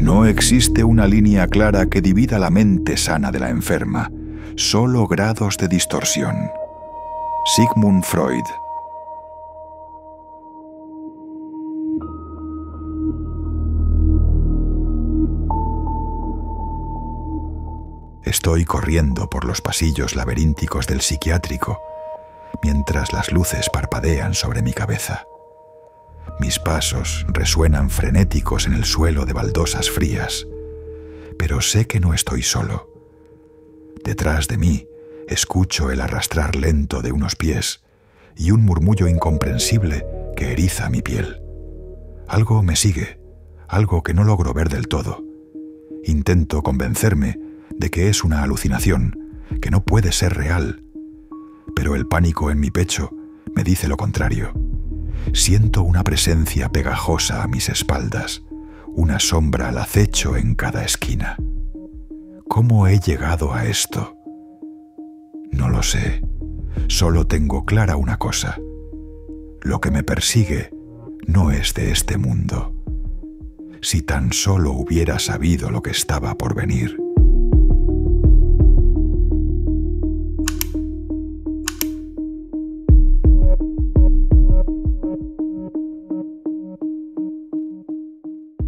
No existe una línea clara que divida la mente sana de la enferma, solo grados de distorsión. Sigmund Freud. Estoy corriendo por los pasillos laberínticos del psiquiátrico, mientras las luces parpadean sobre mi cabeza. Mis pasos resuenan frenéticos en el suelo de baldosas frías, pero sé que no estoy solo. Detrás de mí escucho el arrastrar lento de unos pies y un murmullo incomprensible que eriza mi piel. Algo me sigue, algo que no logro ver del todo. Intento convencerme de que es una alucinación, que no puede ser real, pero el pánico en mi pecho me dice lo contrario. Siento una presencia pegajosa a mis espaldas, una sombra al acecho en cada esquina. ¿Cómo he llegado a esto? No lo sé. Solo tengo clara una cosa. Lo que me persigue no es de este mundo. Si tan solo hubiera sabido lo que estaba por venir.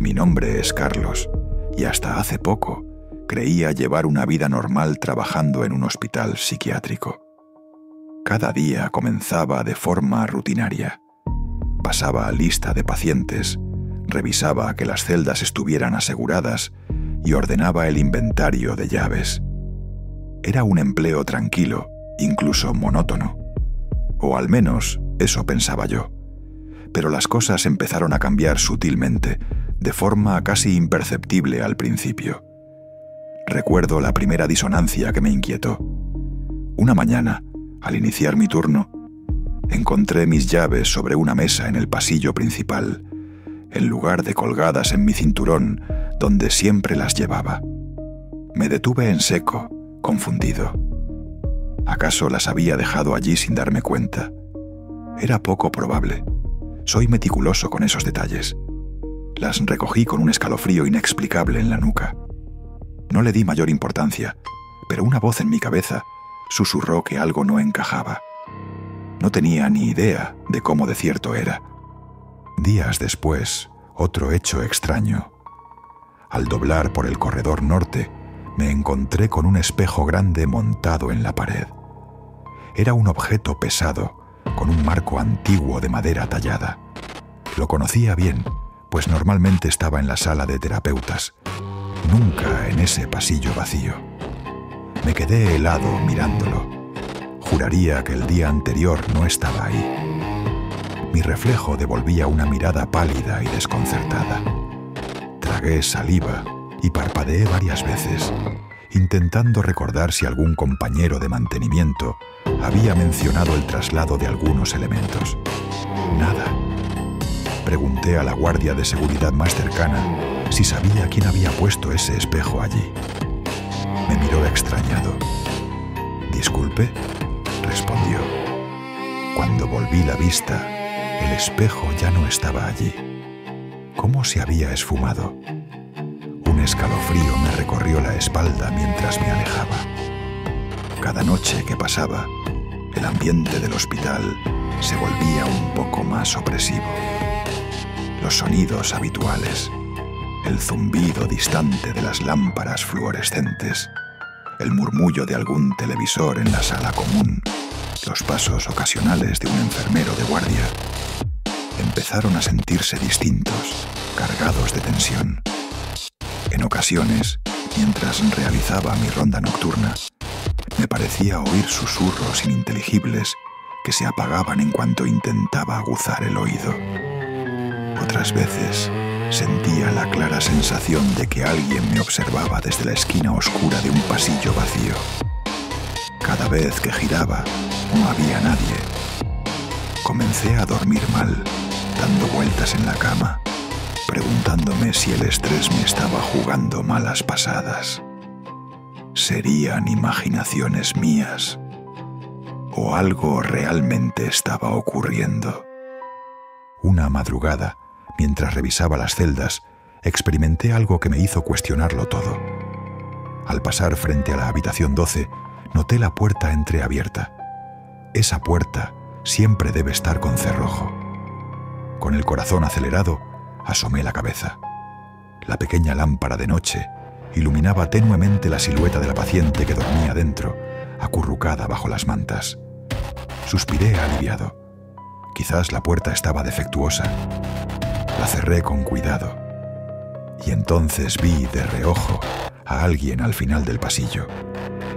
Mi nombre es Carlos, y hasta hace poco creía llevar una vida normal trabajando en un hospital psiquiátrico. Cada día comenzaba de forma rutinaria. Pasaba lista de pacientes, revisaba que las celdas estuvieran aseguradas y ordenaba el inventario de llaves. Era un empleo tranquilo, incluso monótono. O al menos eso pensaba yo. Pero las cosas empezaron a cambiar sutilmente, de forma casi imperceptible al principio. Recuerdo la primera disonancia que me inquietó. Una mañana, al iniciar mi turno, encontré mis llaves sobre una mesa en el pasillo principal, en lugar de colgadas en mi cinturón, donde siempre las llevaba. Me detuve en seco, confundido. ¿Acaso las había dejado allí sin darme cuenta? Era poco probable. Soy meticuloso con esos detalles. Las recogí con un escalofrío inexplicable en la nuca. No le di mayor importancia, pero una voz en mi cabeza susurró que algo no encajaba. No tenía ni idea de cómo de cierto era. Días después, otro hecho extraño. Al doblar por el corredor norte, me encontré con un espejo grande montado en la pared. Era un objeto pesado, con un marco antiguo de madera tallada. Lo conocía bien, pues normalmente estaba en la sala de terapeutas, nunca en ese pasillo vacío. Me quedé helado mirándolo. Juraría que el día anterior no estaba ahí. Mi reflejo devolvía una mirada pálida y desconcertada. Tragué saliva y parpadeé varias veces, intentando recordar si algún compañero de mantenimiento había mencionado el traslado de algunos elementos. Nada. Pregunté a la guardia de seguridad más cercana si sabía quién había puesto ese espejo allí. Me miró extrañado. «¿Disculpe?», respondió. Cuando volví la vista, el espejo ya no estaba allí. ¿Cómo se había esfumado? Un escalofrío me recorrió la espalda mientras me alejaba. Cada noche que pasaba, el ambiente del hospital se volvía un poco más opresivo. Los sonidos habituales, el zumbido distante de las lámparas fluorescentes, el murmullo de algún televisor en la sala común, los pasos ocasionales de un enfermero de guardia, empezaron a sentirse distintos, cargados de tensión. En ocasiones, mientras realizaba mi ronda nocturna, me parecía oír susurros ininteligibles que se apagaban en cuanto intentaba aguzar el oído. Otras veces sentía la clara sensación de que alguien me observaba desde la esquina oscura de un pasillo vacío. Cada vez que giraba, no había nadie. Comencé a dormir mal, dando vueltas en la cama, preguntándome si el estrés me estaba jugando malas pasadas. ¿Serían imaginaciones mías? ¿O algo realmente estaba ocurriendo? Una madrugada, mientras revisaba las celdas, experimenté algo que me hizo cuestionarlo todo. Al pasar frente a la habitación 12, noté la puerta entreabierta. Esa puerta siempre debe estar con cerrojo. Con el corazón acelerado, asomé la cabeza. La pequeña lámpara de noche iluminaba tenuemente la silueta de la paciente que dormía dentro, acurrucada bajo las mantas. Suspiré aliviado. Quizás la puerta estaba defectuosa. La cerré con cuidado. Y entonces vi de reojo a alguien al final del pasillo.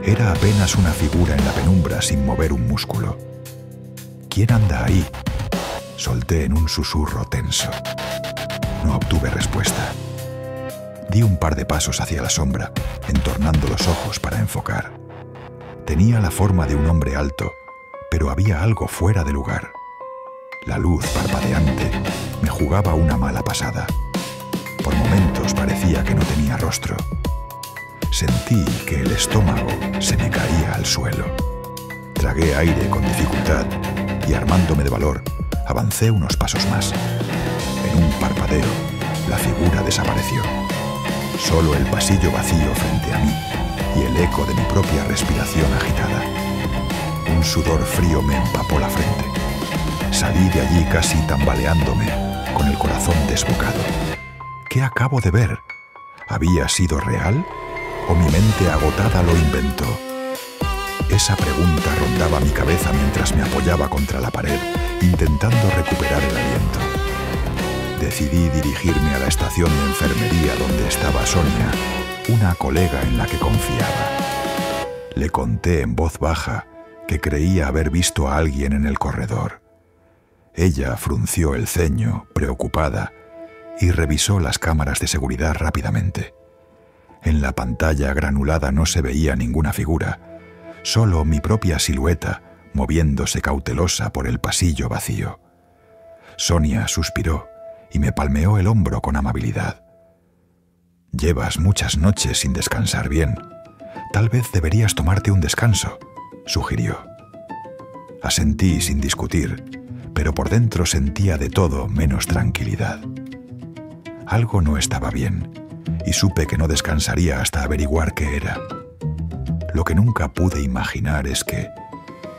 Era apenas una figura en la penumbra sin mover un músculo. ¿Quién anda ahí?, solté en un susurro tenso. No obtuve respuesta. Di un par de pasos hacia la sombra, entornando los ojos para enfocar. Tenía la forma de un hombre alto, pero había algo fuera de lugar. La luz parpadeante me jugaba una mala pasada. Por momentos parecía que no tenía rostro. Sentí que el estómago se me caía al suelo. Tragué aire con dificultad y, armándome de valor, avancé unos pasos más. En un parpadeo, la figura desapareció. Solo el pasillo vacío frente a mí y el eco de mi propia respiración agitada. Un sudor frío me empapó la frente. Salí de allí casi tambaleándome, con el corazón desbocado. ¿Qué acabo de ver? ¿Había sido real? ¿O mi mente agotada lo inventó? Esa pregunta rondaba mi cabeza mientras me apoyaba contra la pared, intentando recuperar el aliento. Decidí dirigirme a la estación de enfermería donde estaba Sonia, una colega en la que confiaba. Le conté en voz baja que creía haber visto a alguien en el corredor. Ella frunció el ceño, preocupada, y revisó las cámaras de seguridad rápidamente. En la pantalla granulada no se veía ninguna figura, solo mi propia silueta moviéndose cautelosa por el pasillo vacío. Sonia suspiró y me palmeó el hombro con amabilidad. «Llevas muchas noches sin descansar bien. Tal vez deberías tomarte un descanso», sugirió. Asentí sin discutir, pero por dentro sentía de todo menos tranquilidad. Algo no estaba bien, y supe que no descansaría hasta averiguar qué era. Lo que nunca pude imaginar es que,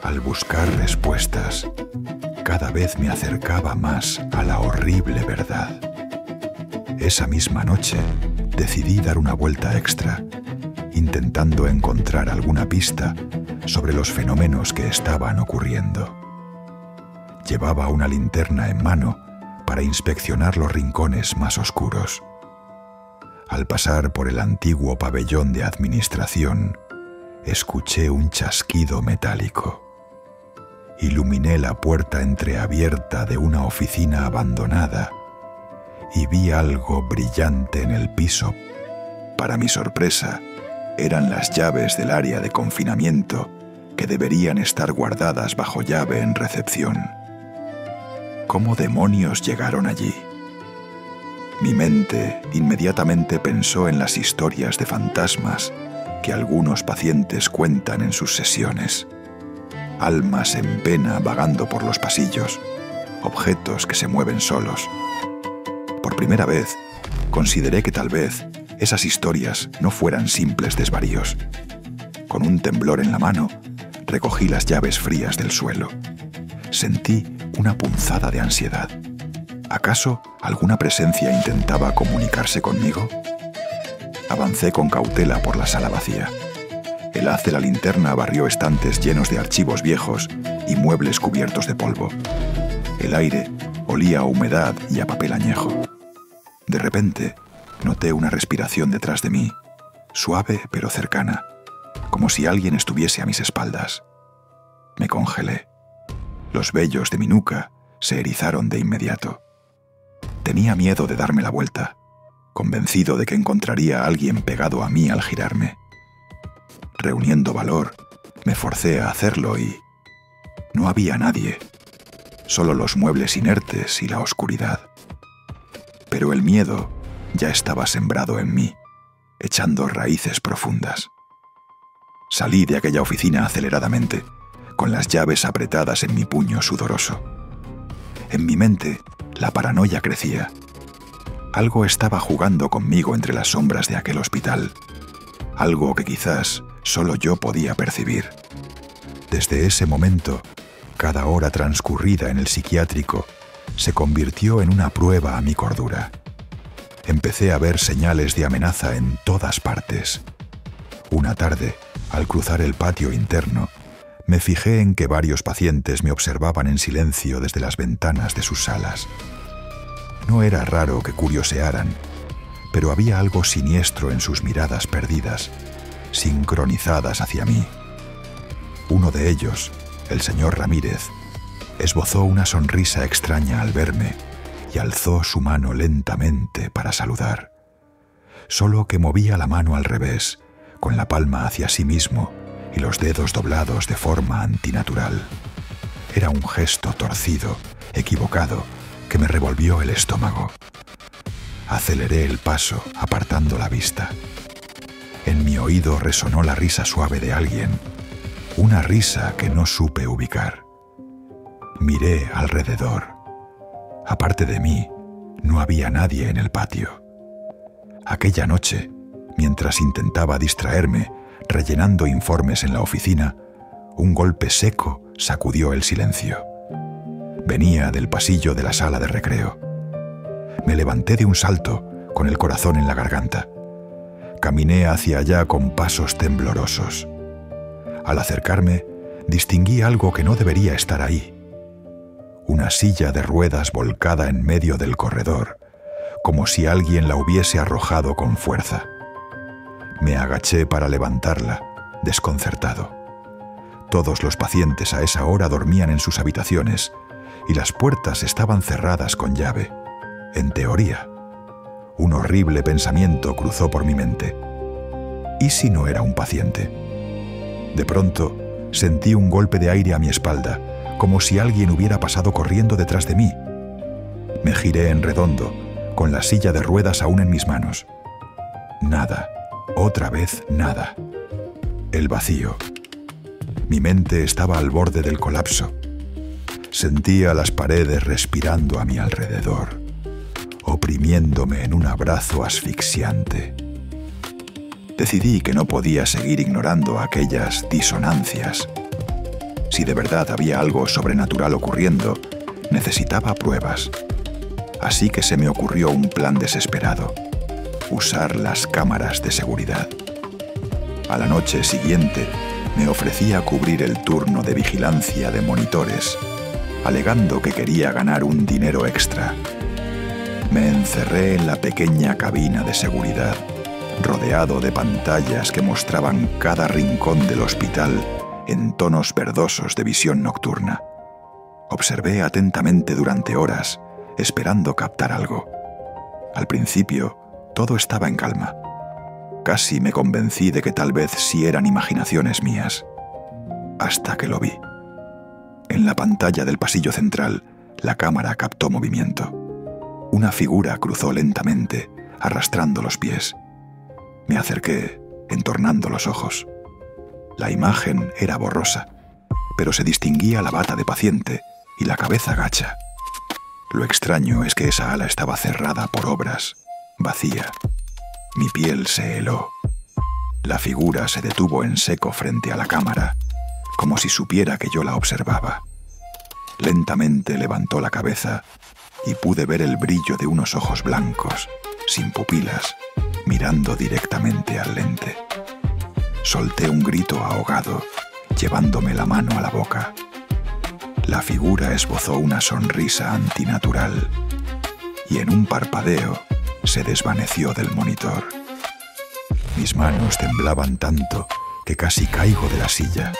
al buscar respuestas, cada vez me acercaba más a la horrible verdad. Esa misma noche decidí dar una vuelta extra, intentando encontrar alguna pista sobre los fenómenos que estaban ocurriendo. Llevaba una linterna en mano para inspeccionar los rincones más oscuros. Al pasar por el antiguo pabellón de administración, escuché un chasquido metálico. Iluminé la puerta entreabierta de una oficina abandonada y vi algo brillante en el piso. Para mi sorpresa, eran las llaves del área de confinamiento que deberían estar guardadas bajo llave en recepción. ¿Cómo demonios llegaron allí? Mi mente inmediatamente pensó en las historias de fantasmas que algunos pacientes cuentan en sus sesiones. Almas en pena vagando por los pasillos, objetos que se mueven solos. Por primera vez, consideré que tal vez esas historias no fueran simples desvaríos. Con un temblor en la mano, recogí las llaves frías del suelo. Sentí una punzada de ansiedad. ¿Acaso alguna presencia intentaba comunicarse conmigo? Avancé con cautela por la sala vacía. El haz de la linterna barrió estantes llenos de archivos viejos y muebles cubiertos de polvo. El aire olía a humedad y a papel añejo. De repente, noté una respiración detrás de mí, suave pero cercana, como si alguien estuviese a mis espaldas. Me congelé. Los vellos de mi nuca se erizaron de inmediato. Tenía miedo de darme la vuelta, convencido de que encontraría a alguien pegado a mí al girarme. Reuniendo valor, me forcé a hacerlo y no había nadie, solo los muebles inertes y la oscuridad. Pero el miedo ya estaba sembrado en mí, echando raíces profundas. Salí de aquella oficina aceleradamente, con las llaves apretadas en mi puño sudoroso. En mi mente, la paranoia crecía. Algo estaba jugando conmigo entre las sombras de aquel hospital, algo que quizás solo yo podía percibir. Desde ese momento, cada hora transcurrida en el psiquiátrico se convirtió en una prueba a mi cordura. Empecé a ver señales de amenaza en todas partes. Una tarde, al cruzar el patio interno, me fijé en que varios pacientes me observaban en silencio desde las ventanas de sus salas. No era raro que curiosearan, pero había algo siniestro en sus miradas perdidas, sincronizadas hacia mí. Uno de ellos, el señor Ramírez, esbozó una sonrisa extraña al verme y alzó su mano lentamente para saludar. Solo que movía la mano al revés, con la palma hacia sí mismo y los dedos doblados de forma antinatural. Era un gesto torcido, equivocado, que me revolvió el estómago. Aceleré el paso, apartando la vista. En mi oído resonó la risa suave de alguien, una risa que no supe ubicar. Miré alrededor. Aparte de mí, no había nadie en el patio. Aquella noche, mientras intentaba distraerme, rellenando informes en la oficina, un golpe seco sacudió el silencio. Venía del pasillo de la sala de recreo. Me levanté de un salto, con el corazón en la garganta. Caminé hacia allá con pasos temblorosos. Al acercarme, distinguí algo que no debería estar ahí. Una silla de ruedas volcada en medio del corredor, como si alguien la hubiese arrojado con fuerza. Me agaché para levantarla, desconcertado. Todos los pacientes a esa hora dormían en sus habitaciones y las puertas estaban cerradas con llave. En teoría, un horrible pensamiento cruzó por mi mente. ¿Y si no era un paciente? De pronto, sentí un golpe de aire a mi espalda, como si alguien hubiera pasado corriendo detrás de mí. Me giré en redondo, con la silla de ruedas aún en mis manos. Nada, otra vez nada. El vacío. Mi mente estaba al borde del colapso. Sentía las paredes respirando a mi alrededor, oprimiéndome en un abrazo asfixiante. Decidí que no podía seguir ignorando aquellas disonancias. Si de verdad había algo sobrenatural ocurriendo, necesitaba pruebas. Así que se me ocurrió un plan desesperado: usar las cámaras de seguridad. A la noche siguiente, me ofrecí a cubrir el turno de vigilancia de monitores, alegando que quería ganar un dinero extra. Me encerré en la pequeña cabina de seguridad, rodeado de pantallas que mostraban cada rincón del hospital en tonos verdosos de visión nocturna. Observé atentamente durante horas, esperando captar algo. Al principio, todo estaba en calma. Casi me convencí de que tal vez sí eran imaginaciones mías. Hasta que lo vi. En la pantalla del pasillo central, la cámara captó movimiento. Una figura cruzó lentamente, arrastrando los pies. Me acerqué, entornando los ojos. La imagen era borrosa, pero se distinguía la bata de paciente y la cabeza gacha. Lo extraño es que esa ala estaba cerrada por obras, vacía. Mi piel se heló. La figura se detuvo en seco frente a la cámara, como si supiera que yo la observaba. Lentamente levantó la cabeza y pude ver el brillo de unos ojos blancos, sin pupilas, mirando directamente al lente. Solté un grito ahogado, llevándome la mano a la boca. La figura esbozó una sonrisa antinatural y en un parpadeo se desvaneció del monitor. Mis manos temblaban tanto que casi caigo de la silla.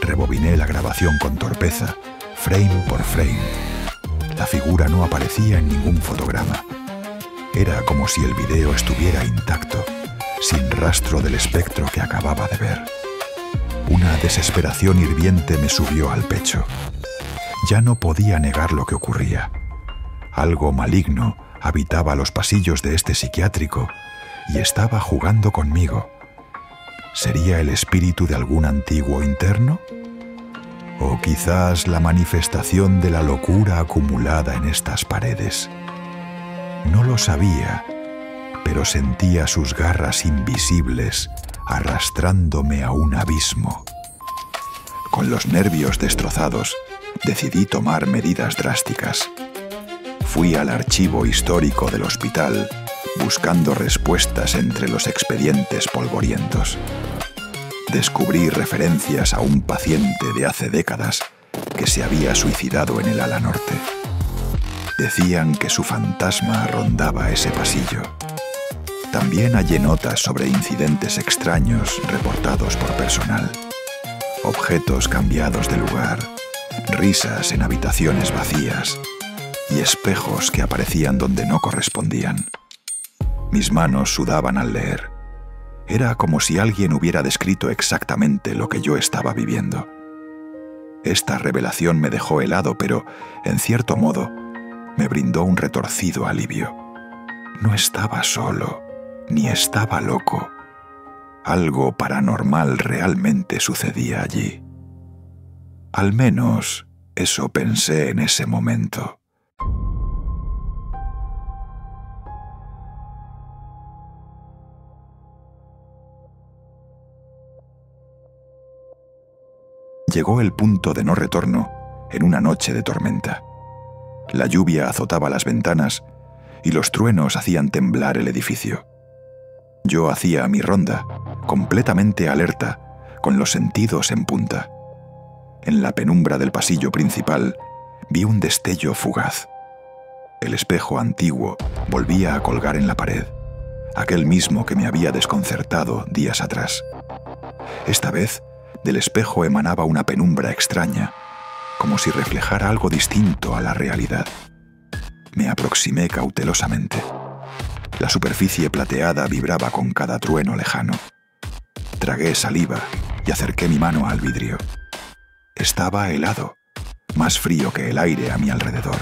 Rebobiné la grabación con torpeza, frame por frame. La figura no aparecía en ningún fotograma. Era como si el video estuviera intacto, sin rastro del espectro que acababa de ver. Una desesperación hirviente me subió al pecho. Ya no podía negar lo que ocurría. Algo maligno habitaba los pasillos de este psiquiátrico y estaba jugando conmigo. ¿Sería el espíritu de algún antiguo interno? ¿O quizás la manifestación de la locura acumulada en estas paredes? No lo sabía, pero sentía sus garras invisibles arrastrándome a un abismo. Con los nervios destrozados, decidí tomar medidas drásticas. Fui al archivo histórico del hospital buscando respuestas entre los expedientes polvorientos. Descubrí referencias a un paciente de hace décadas que se había suicidado en el ala norte. Decían que su fantasma rondaba ese pasillo. También hallé notas sobre incidentes extraños reportados por personal. Objetos cambiados de lugar, risas en habitaciones vacías y espejos que aparecían donde no correspondían. Mis manos sudaban al leer. Era como si alguien hubiera descrito exactamente lo que yo estaba viviendo. Esta revelación me dejó helado, pero, en cierto modo, me brindó un retorcido alivio. No estaba solo, ni estaba loco. Algo paranormal realmente sucedía allí. Al menos, eso pensé en ese momento. Llegó el punto de no retorno en una noche de tormenta. La lluvia azotaba las ventanas y los truenos hacían temblar el edificio. Yo hacía mi ronda, completamente alerta, con los sentidos en punta. En la penumbra del pasillo principal vi un destello fugaz. El espejo antiguo volvía a colgar en la pared, aquel mismo que me había desconcertado días atrás. Esta vez, del espejo emanaba una penumbra extraña, como si reflejara algo distinto a la realidad. Me aproximé cautelosamente. La superficie plateada vibraba con cada trueno lejano. Tragué saliva y acerqué mi mano al vidrio. Estaba helado, más frío que el aire a mi alrededor.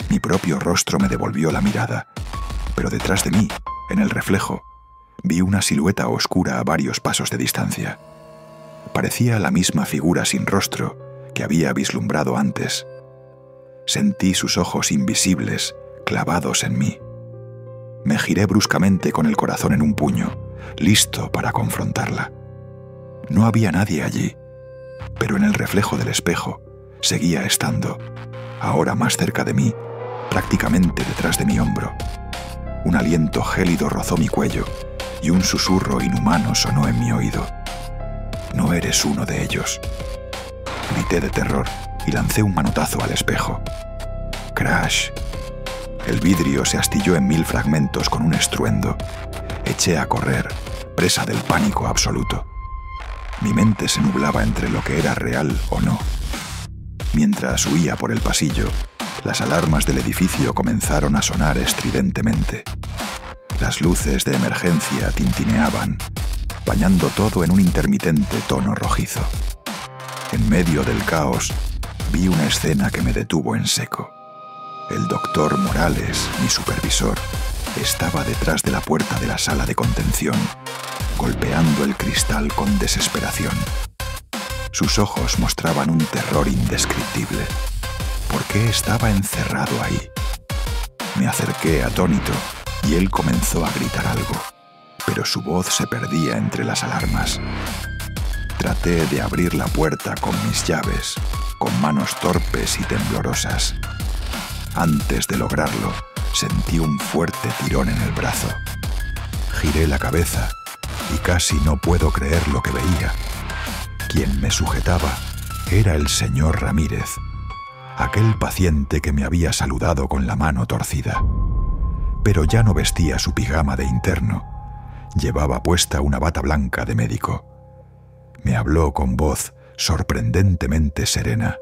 Mi propio rostro me devolvió la mirada, pero detrás de mí, en el reflejo, vi una silueta oscura a varios pasos de distancia. Parecía la misma figura sin rostro que había vislumbrado antes. Sentí sus ojos invisibles clavados en mí. Me giré bruscamente con el corazón en un puño, listo para confrontarla. No había nadie allí, pero en el reflejo del espejo seguía estando, ahora más cerca de mí, prácticamente detrás de mi hombro. Un aliento gélido rozó mi cuello y un susurro inhumano sonó en mi oído. «No eres uno de ellos». Grité de terror y lancé un manotazo al espejo. ¡Crash! El vidrio se astilló en 1000 fragmentos con un estruendo. Eché a correr, presa del pánico absoluto. Mi mente se nublaba entre lo que era real o no. Mientras huía por el pasillo, las alarmas del edificio comenzaron a sonar estridentemente. Las luces de emergencia tintineaban, bañando todo en un intermitente tono rojizo. En medio del caos, vi una escena que me detuvo en seco. El doctor Morales, mi supervisor, estaba detrás de la puerta de la sala de contención, golpeando el cristal con desesperación. Sus ojos mostraban un terror indescriptible. ¿Por qué estaba encerrado ahí? Me acerqué atónito y él comenzó a gritar algo, pero su voz se perdía entre las alarmas. Traté de abrir la puerta con mis llaves, con manos torpes y temblorosas. Antes de lograrlo, sentí un fuerte tirón en el brazo. Giré la cabeza y casi no puedo creer lo que veía. Quien me sujetaba era el señor Ramírez, aquel paciente que me había saludado con la mano torcida. Pero ya no vestía su pijama de interno. Llevaba puesta una bata blanca de médico. Me habló con voz sorprendentemente serena.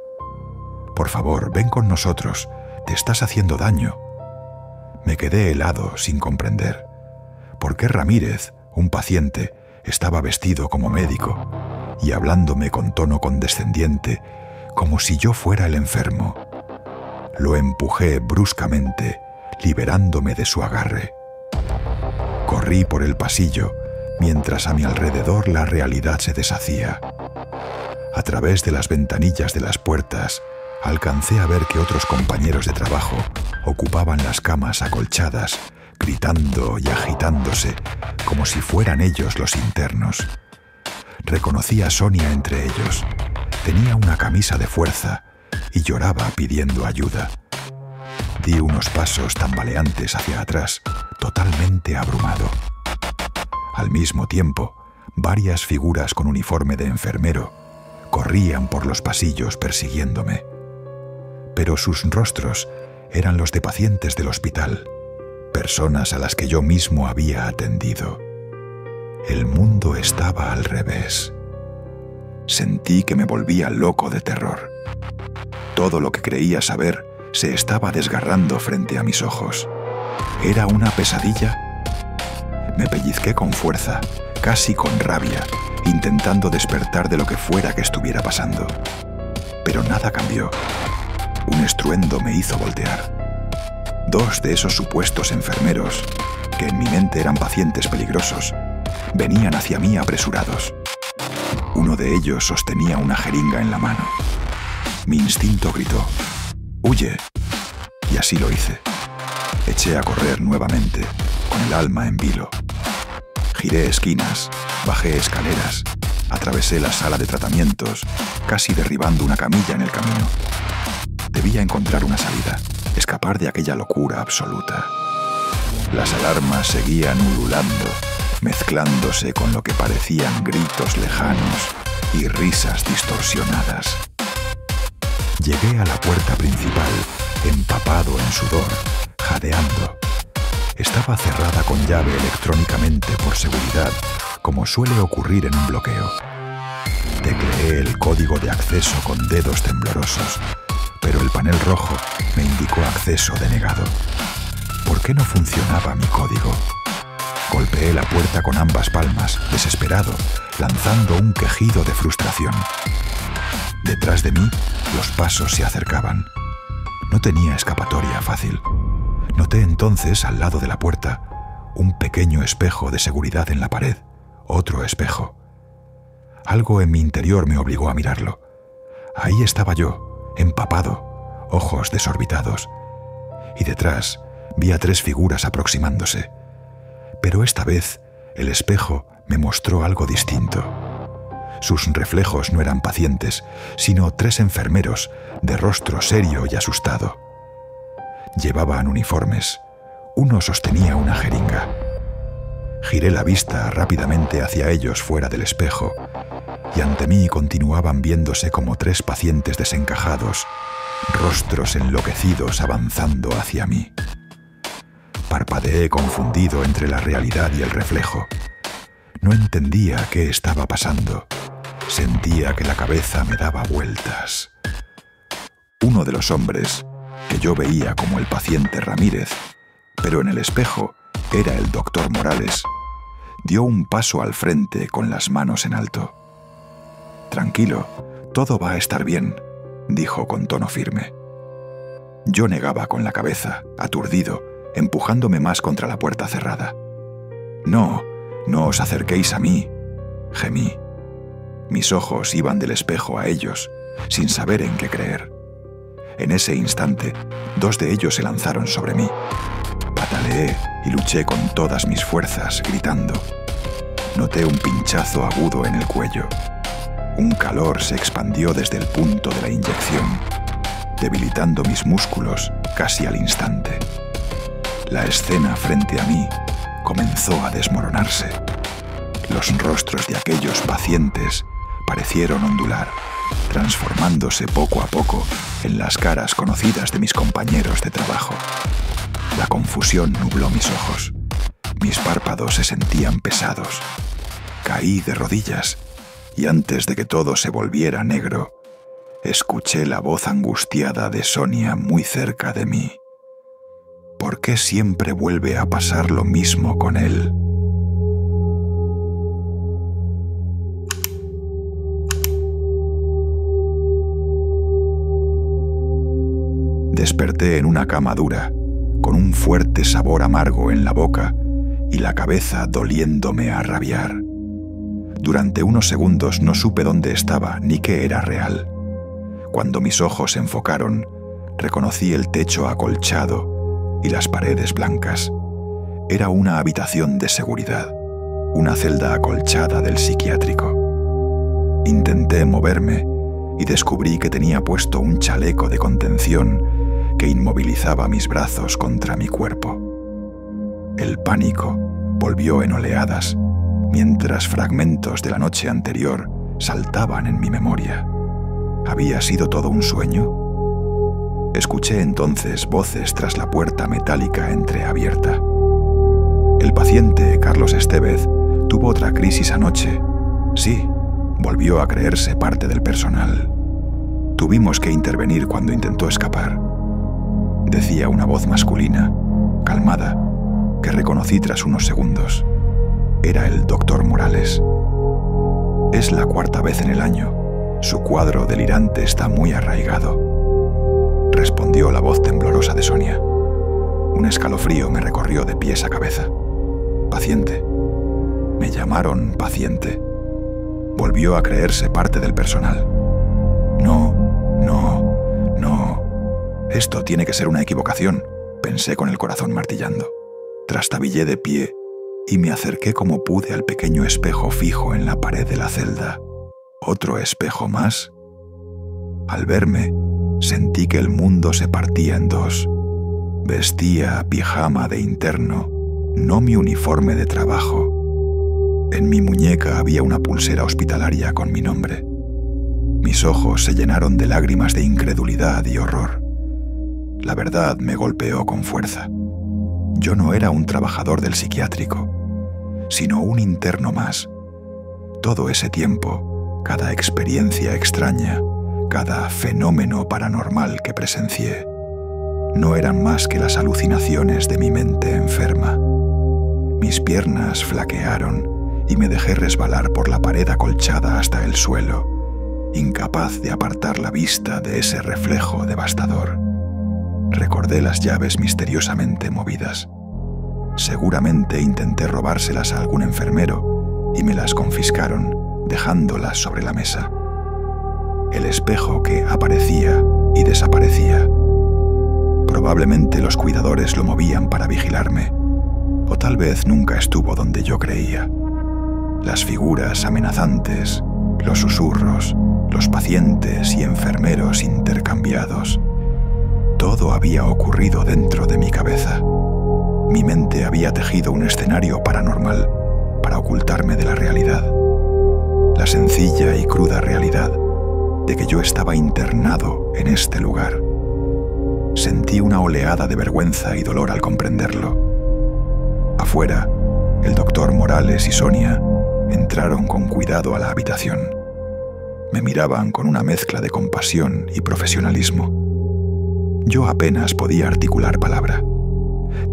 «Por favor, ven con nosotros. Te estás haciendo daño». Me quedé helado sin comprender. ¿Por qué Ramírez, un paciente, estaba vestido como médico y hablándome con tono condescendiente, como si yo fuera el enfermo? Lo empujé bruscamente, liberándome de su agarre. Corrí por el pasillo, mientras a mi alrededor la realidad se deshacía. A través de las ventanillas de las puertas, alcancé a ver que otros compañeros de trabajo ocupaban las camas acolchadas, gritando y agitándose como si fueran ellos los internos. Reconocí a Sonia entre ellos. Tenía una camisa de fuerza y lloraba pidiendo ayuda. Di unos pasos tambaleantes hacia atrás, totalmente abrumado. Al mismo tiempo, varias figuras con uniforme de enfermero corrían por los pasillos persiguiéndome. Pero sus rostros eran los de pacientes del hospital, personas a las que yo mismo había atendido. El mundo estaba al revés. Sentí que me volvía loco de terror. Todo lo que creía saber se estaba desgarrando frente a mis ojos. ¿Era una pesadilla? Me pellizqué con fuerza, casi con rabia, intentando despertar de lo que fuera que estuviera pasando. Pero nada cambió. Un estruendo me hizo voltear. Dos de esos supuestos enfermeros, que en mi mente eran pacientes peligrosos, venían hacia mí apresurados. Uno de ellos sostenía una jeringa en la mano. Mi instinto gritó: ¡huye! Y así lo hice. Eché a correr nuevamente, con el alma en vilo. Giré esquinas, bajé escaleras, atravesé la sala de tratamientos, casi derribando una camilla en el camino. Debía encontrar una salida, escapar de aquella locura absoluta. Las alarmas seguían ululando, mezclándose con lo que parecían gritos lejanos y risas distorsionadas. Llegué a la puerta principal, empapado en sudor, jadeando. Estaba cerrada con llave electrónicamente por seguridad, como suele ocurrir en un bloqueo. Tecleé el código de acceso con dedos temblorosos, pero el panel rojo me indicó acceso denegado. ¿Por qué no funcionaba mi código? Golpeé la puerta con ambas palmas, desesperado, lanzando un quejido de frustración. Detrás de mí, los pasos se acercaban. No tenía escapatoria fácil. Noté entonces, al lado de la puerta, un pequeño espejo de seguridad en la pared. Otro espejo. Algo en mi interior me obligó a mirarlo. Ahí estaba yo, empapado, ojos desorbitados. Y detrás vi a tres figuras aproximándose. Pero esta vez, el espejo me mostró algo distinto. Sus reflejos no eran pacientes, sino tres enfermeros de rostro serio y asustado. Llevaban uniformes. Uno sostenía una jeringa. Giré la vista rápidamente hacia ellos fuera del espejo, y ante mí continuaban viéndose como tres pacientes desencajados, rostros enloquecidos avanzando hacia mí. Parpadeé confundido entre la realidad y el reflejo. No entendía qué estaba pasando. Sentía que la cabeza me daba vueltas. Uno de los hombres, que yo veía como el paciente Ramírez, pero en el espejo era el doctor Morales, dio un paso al frente con las manos en alto. «Tranquilo, todo va a estar bien», dijo con tono firme. Yo negaba con la cabeza, aturdido, empujándome más contra la puerta cerrada. «No, no os acerquéis a mí», gemí. Mis ojos iban del espejo a ellos, sin saber en qué creer. En ese instante, dos de ellos se lanzaron sobre mí. Pataleé y luché con todas mis fuerzas, gritando. Noté un pinchazo agudo en el cuello. Un calor se expandió desde el punto de la inyección, debilitando mis músculos casi al instante. La escena frente a mí comenzó a desmoronarse. Los rostros de aquellos pacientes parecieron ondular, transformándose poco a poco en las caras conocidas de mis compañeros de trabajo. La confusión nubló mis ojos. Mis párpados se sentían pesados. Caí de rodillas y antes de que todo se volviera negro, escuché la voz angustiada de Sonia muy cerca de mí. ¿Por qué siempre vuelve a pasar lo mismo con él? Desperté en una cama dura, con un fuerte sabor amargo en la boca y la cabeza doliéndome a rabiar. Durante unos segundos no supe dónde estaba ni qué era real. Cuando mis ojos se enfocaron, reconocí el techo acolchado y las paredes blancas. Era una habitación de seguridad, una celda acolchada del psiquiátrico. Intenté moverme y descubrí que tenía puesto un chaleco de contención que inmovilizaba mis brazos contra mi cuerpo. El pánico volvió en oleadas, mientras fragmentos de la noche anterior saltaban en mi memoria. ¿Había sido todo un sueño? Escuché entonces voces tras la puerta metálica entreabierta. El paciente, Carlos Estévez, tuvo otra crisis anoche. Sí, volvió a creerse parte del personal. Tuvimos que intervenir cuando intentó escapar. Decía una voz masculina, calmada, que reconocí tras unos segundos. Era el doctor Morales. Es la 4ª vez en el año. Su cuadro delirante está muy arraigado. Respondió la voz temblorosa de Sonia. Un escalofrío me recorrió de pies a cabeza. Paciente. Me llamaron paciente. Volvió a creerse parte del personal. No. Esto tiene que ser una equivocación, pensé con el corazón martillando. Trastabillé de pie y me acerqué como pude al pequeño espejo fijo en la pared de la celda. ¿Otro espejo más? Al verme, sentí que el mundo se partía en dos. Vestía pijama de interno, no mi uniforme de trabajo. En mi muñeca había una pulsera hospitalaria con mi nombre. Mis ojos se llenaron de lágrimas de incredulidad y horror. La verdad me golpeó con fuerza. Yo no era un trabajador del psiquiátrico, sino un interno más. Todo ese tiempo, cada experiencia extraña, cada fenómeno paranormal que presencié, no eran más que las alucinaciones de mi mente enferma. Mis piernas flaquearon y me dejé resbalar por la pared acolchada hasta el suelo, incapaz de apartar la vista de ese reflejo devastador. Recordé las llaves misteriosamente movidas. Seguramente intenté robárselas a algún enfermero y me las confiscaron, dejándolas sobre la mesa. El espejo que aparecía y desaparecía. Probablemente los cuidadores lo movían para vigilarme, o tal vez nunca estuvo donde yo creía. Las figuras amenazantes, los susurros, los pacientes y enfermeros intercambiados. Todo había ocurrido dentro de mi cabeza. Mi mente había tejido un escenario paranormal para ocultarme de la realidad. La sencilla y cruda realidad de que yo estaba internado en este lugar. Sentí una oleada de vergüenza y dolor al comprenderlo. Afuera, el doctor Morales y Sonia entraron con cuidado a la habitación. Me miraban con una mezcla de compasión y profesionalismo. Yo apenas podía articular palabra.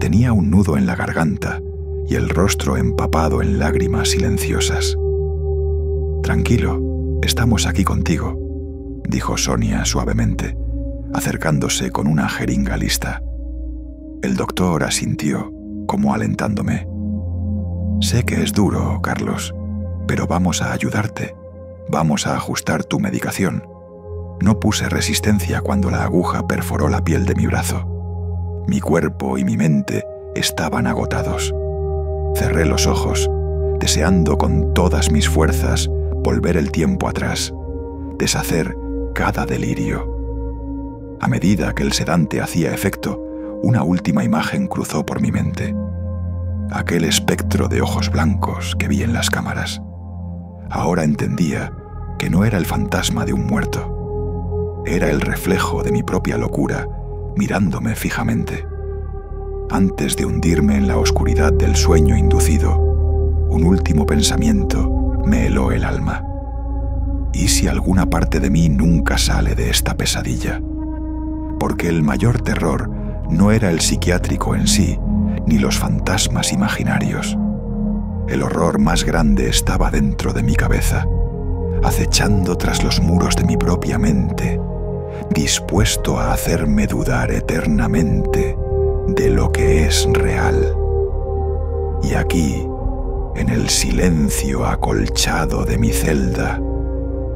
Tenía un nudo en la garganta y el rostro empapado en lágrimas silenciosas. «Tranquilo, estamos aquí contigo», dijo Sonia suavemente, acercándose con una jeringa lista. El doctor asintió, como alentándome. «Sé que es duro, Carlos, pero vamos a ayudarte. Vamos a ajustar tu medicación». No puse resistencia cuando la aguja perforó la piel de mi brazo. Mi cuerpo y mi mente estaban agotados. Cerré los ojos, deseando con todas mis fuerzas volver el tiempo atrás, deshacer cada delirio. A medida que el sedante hacía efecto, una última imagen cruzó por mi mente. Aquel espectro de ojos blancos que vi en las cámaras. Ahora entendía que no era el fantasma de un muerto. Era el reflejo de mi propia locura, mirándome fijamente. Antes de hundirme en la oscuridad del sueño inducido, un último pensamiento me heló el alma. ¿Y si alguna parte de mí nunca sale de esta pesadilla? Porque el mayor terror no era el psiquiátrico en sí, ni los fantasmas imaginarios. El horror más grande estaba dentro de mi cabeza, acechando tras los muros de mi propia mente, dispuesto a hacerme dudar eternamente de lo que es real. Y aquí, en el silencio acolchado de mi celda,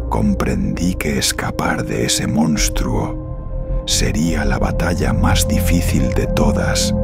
comprendí que escapar de ese monstruo sería la batalla más difícil de todas